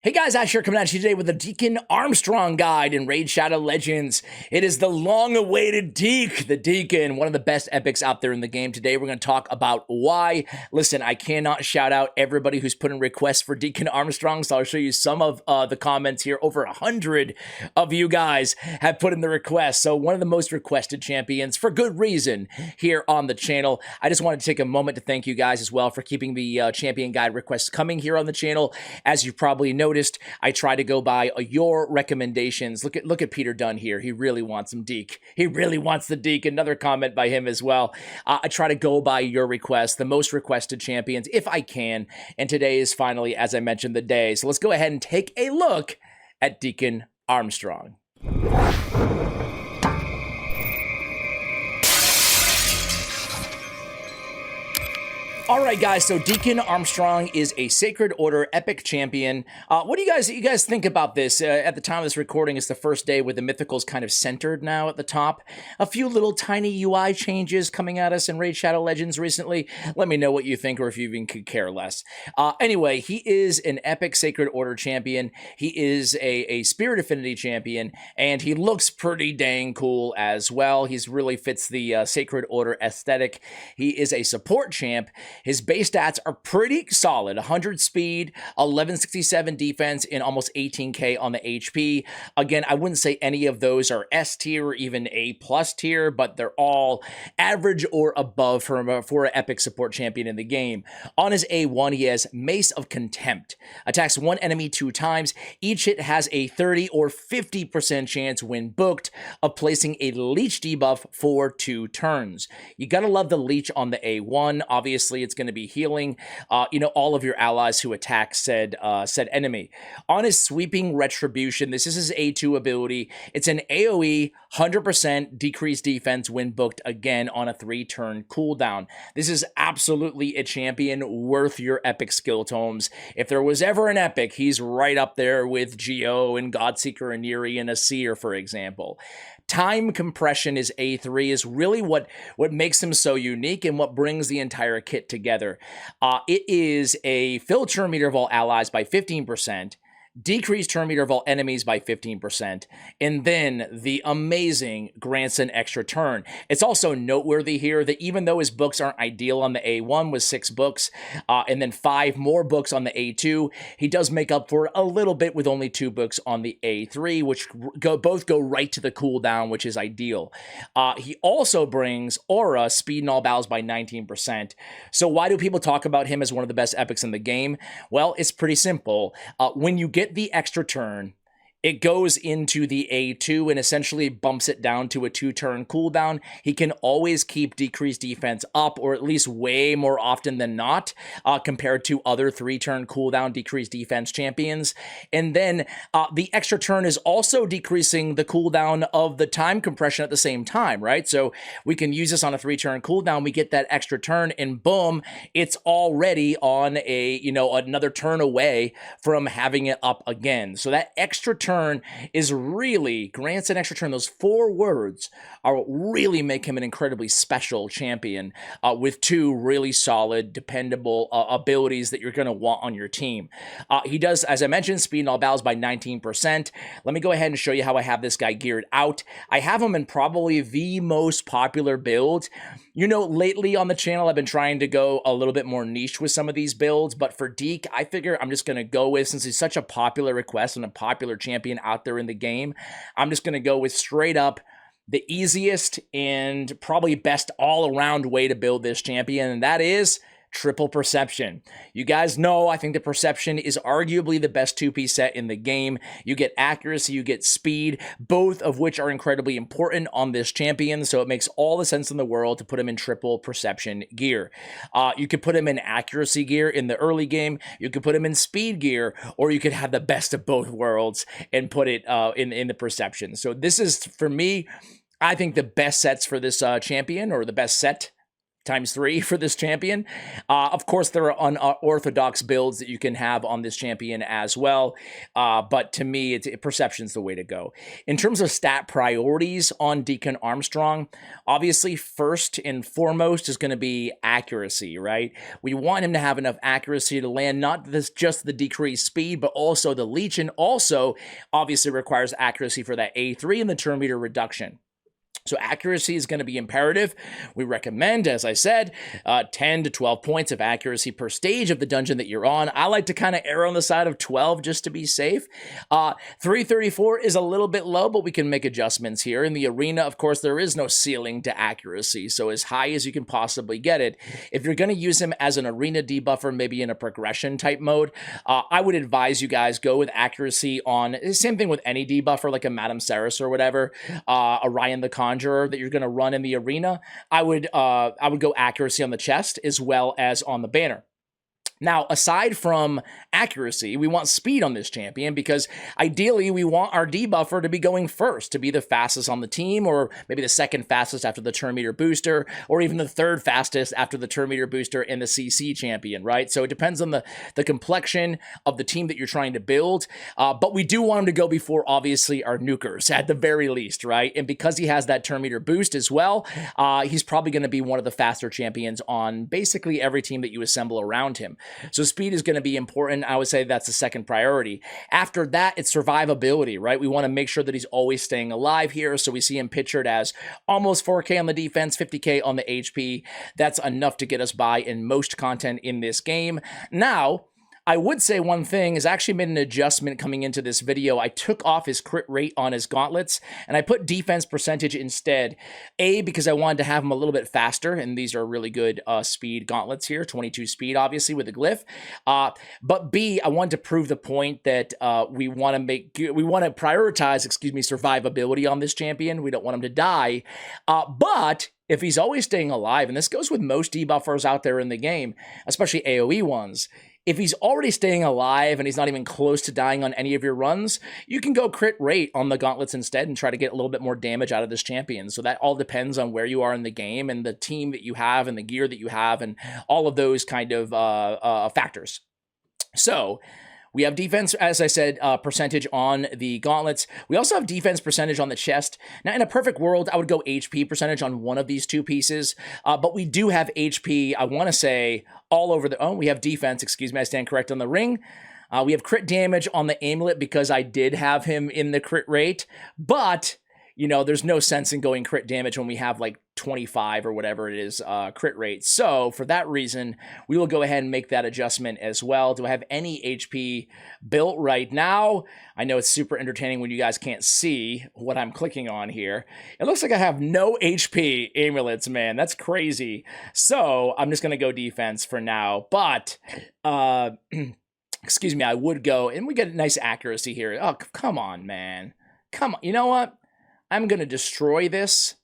Hey guys, Ash here coming at you today with the Deacon Armstrong guide in Raid Shadow Legends. It is the long-awaited the Deacon, one of the best epics out there in the game. Today we're going to talk about why. Listen, I cannot shout out everybody who's put in requests for Deacon Armstrong, so I'll show you some of the comments here. Over 100 of you guys have put in the request, so one of the most requested champions for good reason here on the channel. I just wanted to take a moment to thank you guys as well for keeping the champion guide requests coming here on the channel. As you probably noticed, I try to go by your recommendations. Look at Peter Dunn here. He really wants some Deke. He really wants the Deke. Another comment by him as well. I try to go by your requests, the most requested champions, if I can. And today is finally, as I mentioned, the day. So let's go ahead and take a look at Deacon Armstrong. All right, guys, so Deacon Armstrong is a Sacred Order epic champion. What do you guys think about this? At the time of this recording, it's the first day with the mythicals kind of centered now at the top. A few little tiny UI changes coming at us in Raid Shadow Legends recently. Let me know what you think, or if you even could care less. Anyway, he is an epic Sacred Order champion. He is a Spirit Affinity champion, and he looks pretty dang cool as well. He's really fits the Sacred Order aesthetic. He is a support champ. His base stats are pretty solid. 100 speed, 1167 defense, and almost 18k on the HP. Again, I wouldn't say any of those are S tier or even A plus tier, but they're all average or above for an epic support champion in the game. On his A1, he has Mace of Contempt. Attacks one enemy 2 times. Each hit has a 30 or 50% chance when booked of placing a leech debuff for 2 turns. You gotta love the leech on the A1. Obviously, it's going to be healing, all of your allies who attack said enemy. On his Sweeping Retribution, this is his A2 ability. It's an AoE 100% decreased defense when booked, again on a 3-turn cooldown. This is absolutely a champion worth your epic skill tomes. If there was ever an epic, he's right up there with Geo and Godseeker and Yuri and Asir, for example. Time compression is A3 is really what makes him so unique and what brings the entire kit together. It is a fill turn meter of all allies by 15%, decrease turn meter of all enemies by 15%, and then the amazing grants an extra turn. It's also noteworthy here that even though his books aren't ideal on the A1 with 6 books, and then 5 more books on the A2, he does make up for it a little bit with only 2 books on the A3, which both go right to the cooldown, which is ideal. He also brings Aura, speed in all battles by 19%. So why do people talk about him as one of the best epics in the game? Well, it's pretty simple. When you get the extra turn, it goes into the A2 and essentially bumps it down to a 2-turn cooldown. He can always keep decreased defense up, or at least way more often than not, compared to other 3-turn cooldown decreased defense champions. And then the extra turn is also decreasing the cooldown of the time compression at the same time, right? So we can use this on a 3-turn cooldown. We get that extra turn, and boom, it's already on a another turn away from having it up again. So that extra turn is really grants an extra turn. Those 4 words are what really make him an incredibly special champion with 2 really solid, dependable abilities that you're going to want on your team. He does, as I mentioned, speed in all battles by 19%. Let me go ahead and show you how I have this guy geared out. I have him in probably the most popular build. Lately on the channel, I've been trying to go a little bit more niche with some of these builds, but for Deke, I figure I'm just going to go with, since he's such a popular request and a popular champion out there in the game, I'm just going to go with straight up the easiest and probably best all-around way to build this champion, and that is triple perception. You guys know I think the perception is arguably the best 2-piece set in the game. You get accuracy, you get speed, both of which are incredibly important on this champion, so it makes all the sense in the world to put him in triple perception gear. You could put him in accuracy gear in the early game, you could put him in speed gear, or you could have the best of both worlds and put it in the perception. So this is, for me, I think the best sets for this champion, or the best set times 3 for this champion. Of course, there are unorthodox builds that you can have on this champion as well. But to me, perception's the way to go. In terms of stat priorities on Deacon Armstrong, obviously, first and foremost is going to be accuracy, right? We want him to have enough accuracy to land not just the decreased speed, but also the leech, and also obviously requires accuracy for that A3 and the turn meter reduction. So accuracy is going to be imperative. We recommend, as I said, 10 to 12 points of accuracy per stage of the dungeon that you're on. I like to kind of err on the side of 12 just to be safe. 334 is a little bit low, but we can make adjustments here. In the arena, of course, there is no ceiling to accuracy, so as high as you can possibly get it. If you're going to use him as an arena debuffer, maybe in a progression type mode, I would advise you guys go with accuracy on, same thing with any debuffer like a Madame Ceres or whatever, Orion the Conjurer that you're going to run in the arena. I would go accuracy on the chest as well as on the banner. Now, aside from accuracy, we want speed on this champion because ideally we want our debuffer to be going first, to be the fastest on the team, or maybe the second fastest after the turn meter booster, or even the third fastest after the turn meter booster in the CC champion, right? So it depends on the complexion of the team that you're trying to build, but we do want him to go before, obviously, our nukers at the very least, right? And because he has that turn meter boost as well, he's probably going to be one of the faster champions on basically every team that you assemble around him. So speed is going to be important. I would say that's the second priority. After that, it's survivability, right? We want to make sure that he's always staying alive here. So we see him pictured as almost 4K on the defense, 50K on the HP. That's enough to get us by in most content in this game. Now, I would say one thing is I actually made an adjustment coming into this video. I took off his crit rate on his gauntlets and I put defense percentage instead. A, because I wanted to have him a little bit faster, and these are really good speed gauntlets here, 22 speed obviously with the glyph. But B, I wanted to prove the point that we want to prioritize, survivability on this champion. We don't want him to die. But if he's always staying alive, and this goes with most debuffers out there in the game, especially AoE ones, if he's already staying alive and he's not even close to dying on any of your runs, you can go crit rate on the gauntlets instead and try to get a little bit more damage out of this champion. So that all depends on where you are in the game and the team that you have and the gear that you have and all of those kind of factors. So we have defense, as I said, percentage on the gauntlets. We also have defense percentage on the chest. Now, in a perfect world, I would go HP percentage on one of these two pieces, but we do have HP, I want to say, all over the... Oh, we have defense, I stand correct on the ring. We have crit damage on the amulet because I did have him in the crit rate, but... you know, there's no sense in going crit damage when we have like 25 or whatever it is crit rate. So for that reason, we will go ahead and make that adjustment as well. Do I have any HP built right now? I know it's super entertaining when you guys can't see what I'm clicking on here. It looks like I have no HP amulets, man. That's crazy. So I'm just going to go defense for now. But, I would go, and we get a nice accuracy here. Oh, come on, man. Come on. You know what? I'm going to destroy this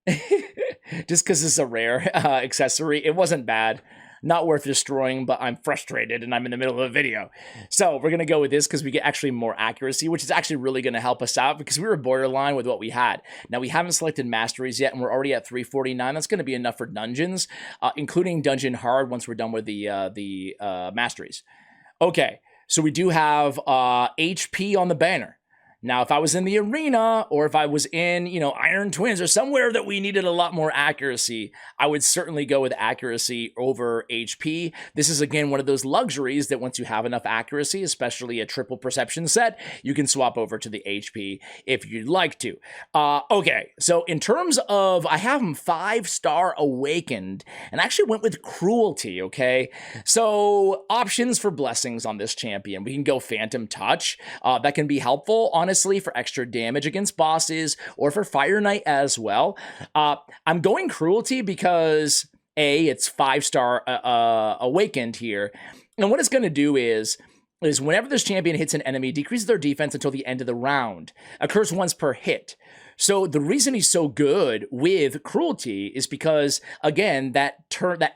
just because it's a rare accessory. It wasn't bad. Not worth destroying, but I'm frustrated and I'm in the middle of a video. So we're going to go with this because we get actually more accuracy, which is actually really going to help us out because we were borderline with what we had. Now, we haven't selected Masteries yet, and we're already at 349. That's going to be enough for dungeons, including Dungeon Hard once we're done with the Masteries. Okay, so we do have HP on the banner. Now, if I was in the arena or if I was in, Iron Twins or somewhere that we needed a lot more accuracy, I would certainly go with accuracy over HP. This is, again, one of those luxuries that once you have enough accuracy, especially a triple perception set, you can swap over to the HP if you'd like to. Okay, so in terms of, I have him 5-star awakened and I actually went with cruelty, okay? So options for blessings on this champion. We can go Phantom Touch. That can be helpful, honestly, for extra damage against bosses or for Fire Knight as well. I'm going cruelty because A, it's 5-star awakened here. And what it's going to do is whenever this champion hits an enemy, decreases their defense until the end of the round. Occurs once per hit. So the reason he's so good with cruelty is because, again, that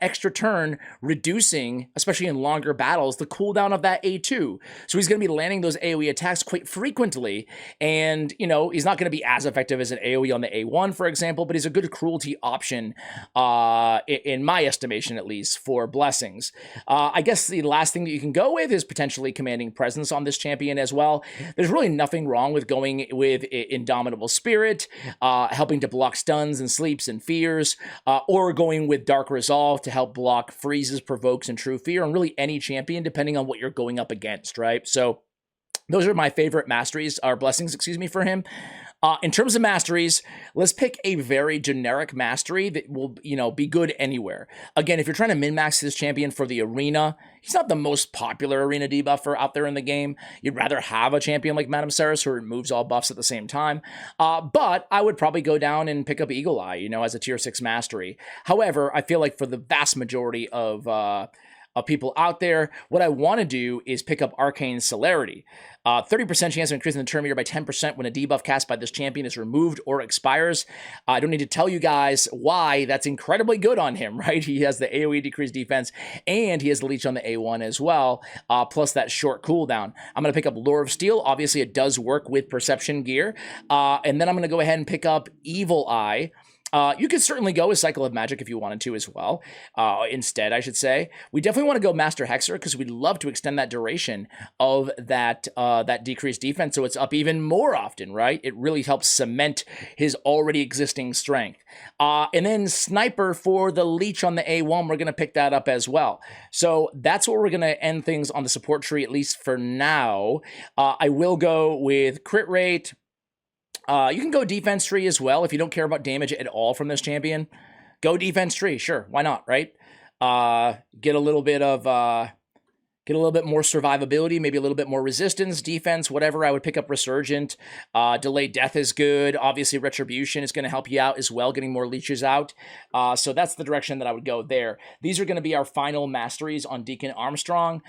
extra turn reducing, especially in longer battles, the cooldown of that A2. So he's going to be landing those AoE attacks quite frequently, and he's not going to be as effective as an AoE on the A1, for example, but he's a good cruelty option, in my estimation at least, for blessings. I guess the last thing that you can go with is potentially commanding presence on this champion as well. There's really nothing wrong with going with Indomitable Spirit, helping to block stuns and sleeps and fears, or going with Dark Resolve to help block freezes, provokes, and True Fear, and really any champion depending on what you're going up against, right? So those are my favorite masteries, or blessings, excuse me, for him. In terms of masteries, let's pick a very generic mastery that will, be good anywhere. Again, if you're trying to min-max this champion for the arena, he's not the most popular arena debuffer out there in the game. You'd rather have a champion like Masteries who removes all buffs at the same time. But I would probably go down and pick up Eagle Eye, as a tier 6 mastery. However, I feel like for the vast majority of people out there, what I want to do is pick up Arcane Celerity. 30% chance of increasing the turn meter by 10% when a debuff cast by this champion is removed or expires. I don't need to tell you guys why that's incredibly good on him, right? He has the AoE decreased defense, and he has the leech on the A1 as well, plus that short cooldown. I'm going to pick up Lure of Steel. Obviously, it does work with Perception gear. And then I'm going to go ahead and pick up Evil Eye. You could certainly go with Cycle of Magic if you wanted to as well. Instead, I should say. We definitely want to go Master Hexer because we'd love to extend that duration of that decreased defense so it's up even more often, right? It really helps cement his already existing strength. And then Sniper for the Leech on the A1, we're going to pick that up as well. So that's where we're going to end things on the support tree, at least for now. I will go with Crit Rate. You can go defense tree as well if you don't care about damage at all from this champion. Go defense tree, sure, why not, right? Get a little bit more survivability, maybe a little bit more resistance, defense, whatever. I would pick up Resurgent. Delayed Death is good. Obviously, Retribution is going to help you out as well, getting more leeches out. So that's the direction that I would go there. These are going to be our final masteries on Deacon Armstrong.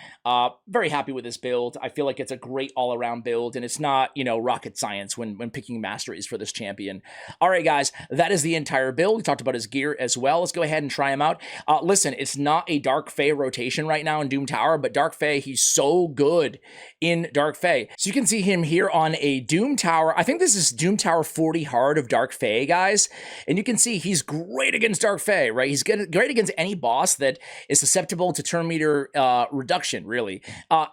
Very happy with this build. I feel like it's a great all-around build, and it's not, rocket science when picking masteries for this champion. All right, guys, that is the entire build. We talked about his gear as well. Let's go ahead and try him out. Listen, it's not a Dark Fae rotation right now in Doom Tower, but Dark Fae, he's so good in Dark Fae. So you can see him here on a Doom Tower. I think this is Doom Tower 40 hard of Dark Fae, guys. And you can see he's great against Dark Fae, right? He's great against any boss that is susceptible to turn meter reduction, really.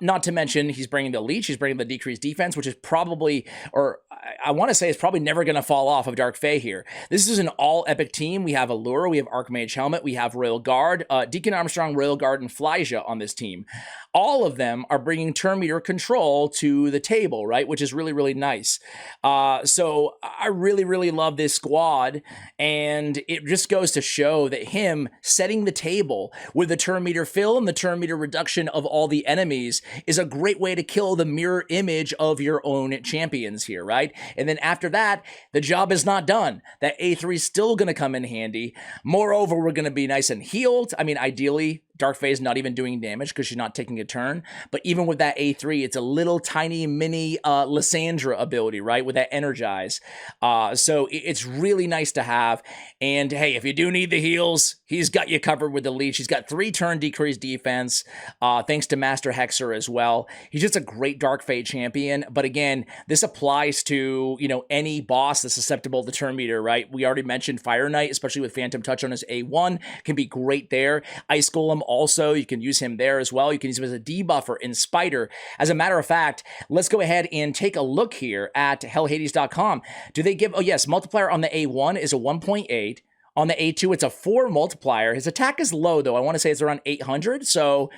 Not to mention, he's bringing the Leech, he's bringing the decreased defense, which is probably, or I want to say it's probably never going to fall off of Dark Fae here. This is an all-epic team. We have Allure, we have Archmage Helmet, we have Royal Guard, Deacon Armstrong, Royal Guard, and Flyja on this team. All of them are bringing turn meter control to the table, right? Which is really, really nice. So I really, really love this squad. And it just goes to show that him setting the table with the turn meter fill and the turn meter reduction of all the enemies is a great way to kill the mirror image of your own champions here, right? And then after that, the job is not done. That A3 is still going to come in handy. Moreover, we're going to be nice and healed. I mean, ideally, Dark Fae is not even doing damage because she's not taking a turn. But even with that A3, it's a little tiny mini Lysandra ability, right? With that Energize. So it's really nice to have. And hey, if you do need the heals, he's got you covered with the Leech. He's got 3 turn decreased defense, thanks to Master Hexer as well. He's just a great Dark Fae champion. But again, this applies to, any boss that's susceptible to turn meter, right? We already mentioned Fire Knight, especially with Phantom Touch on his A1, can be great there. Ice Golem also, you can use him there as well. You can use him as a debuffer in Spider. As a matter of fact, let's go ahead and take a look here at hellhades.com. Do they give, oh yes, multiplier on the A1 is a 1.8. On the A2, it's a 4 multiplier. His attack is low, though. I want to say it's around 800. So,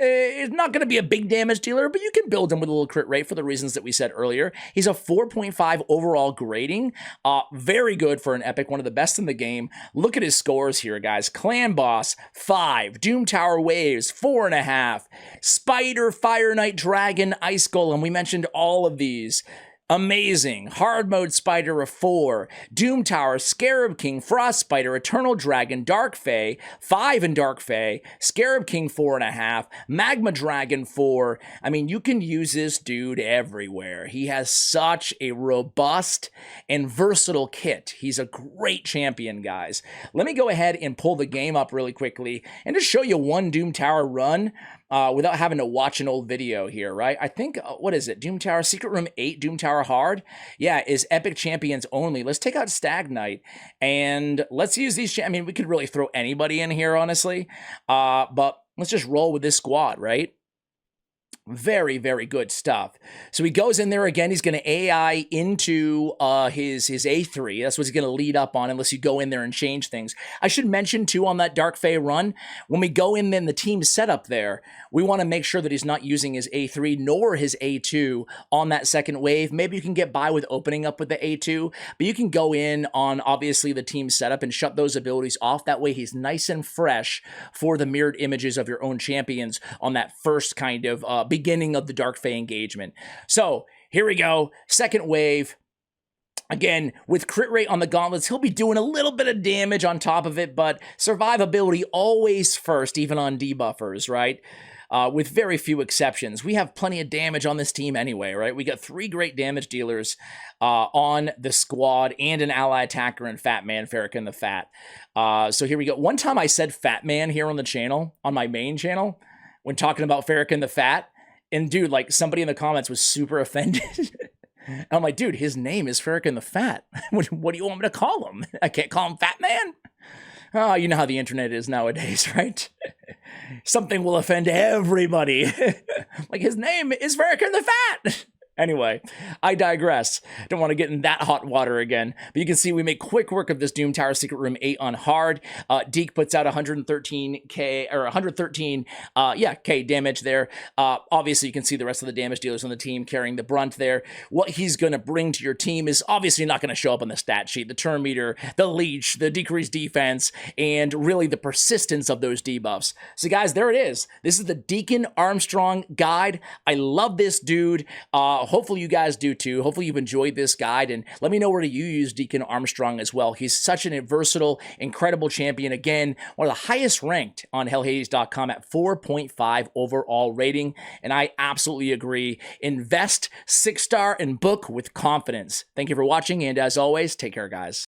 it's not going to be a big damage dealer, but you can build him with a little crit rate for the reasons that we said earlier. He's a 4.5 overall grading. Very good for an epic, one of the best in the game. Look at his scores here, guys. Clan Boss, 5. Doom Tower Waves, 4.5. Spider, Fire Knight, Dragon, Ice Golem. We mentioned all of these. Amazing, Hard Mode Spider of 4, Doom Tower, Scarab King, Frost Spider, Eternal Dragon, Dark Fae, 5 in Dark Fae, Scarab King 4.5, Magma Dragon 4. I mean, you can use this dude everywhere. He has such a robust and versatile kit. He's a great champion, guys. Let me go ahead and pull the game up really quickly and just show you one Doom Tower run. Without having to watch an old video here, right? I think, what is it? Doom Tower, Secret Room 8, Doom Tower Hard? Yeah, is Epic Champions only. Let's take out Stag Knight, and let's use these, I mean, we could really throw anybody in here, honestly, but let's just roll with this squad, right? Very, very good stuff. So he goes in there again. He's going to AI into his A3. That's what he's going to lead up on unless you go in there and change things. I should mention, too, on that Dark Fae run, when we go in the team setup there, we want to make sure that he's not using his A3 nor his A2 on that second wave. Maybe you can get by with opening up with the A2, but you can go in on, obviously, the team setup and shut those abilities off. That way he's nice and fresh for the mirrored images of your own champions on that first kind of beginning of the Dark Fae engagement. So here we go. Second wave. Again, with crit rate on the gauntlets, he'll be doing a little bit of damage on top of it, but survivability always first, even on debuffers, right? With very few exceptions. We have plenty of damage on this team anyway, right? We got 3 great damage dealers on the squad and an ally attacker in Fat Man, Farrakhan the Fat. So here we go. One time I said Fat Man here on the channel, on my main channel, when talking about Farrakhan the Fat. And dude, like, somebody in the comments was super offended. I'm like, dude, his name is Farrakhan the Fat. What do you want me to call him? I can't call him Fat Man? Oh, you know how the internet is nowadays, right? Something will offend everybody. Like, his name is Farrakhan the Fat. Anyway, I digress. Don't want to get in that hot water again. But you can see we make quick work of this Doom Tower Secret Room 8 on hard. Deke puts out 113k or 113 K damage there. Obviously, you can see the rest of the damage dealers on the team carrying the brunt there. What he's going to bring to your team is obviously not going to show up on the stat sheet. The turn meter, the leech, the decreased defense, and really the persistence of those debuffs. So guys, there it is. This is the Deacon Armstrong guide. I love this dude. Hopefully you guys do too. Hopefully you've enjoyed this guide, and let me know where you use Deacon Armstrong as well. He's such an versatile, incredible champion. Again, one of the highest ranked on hellhades.com at 4.5 overall rating, and I absolutely agree. Invest 6-star and book with confidence. Thank you for watching, and as always, take care, guys.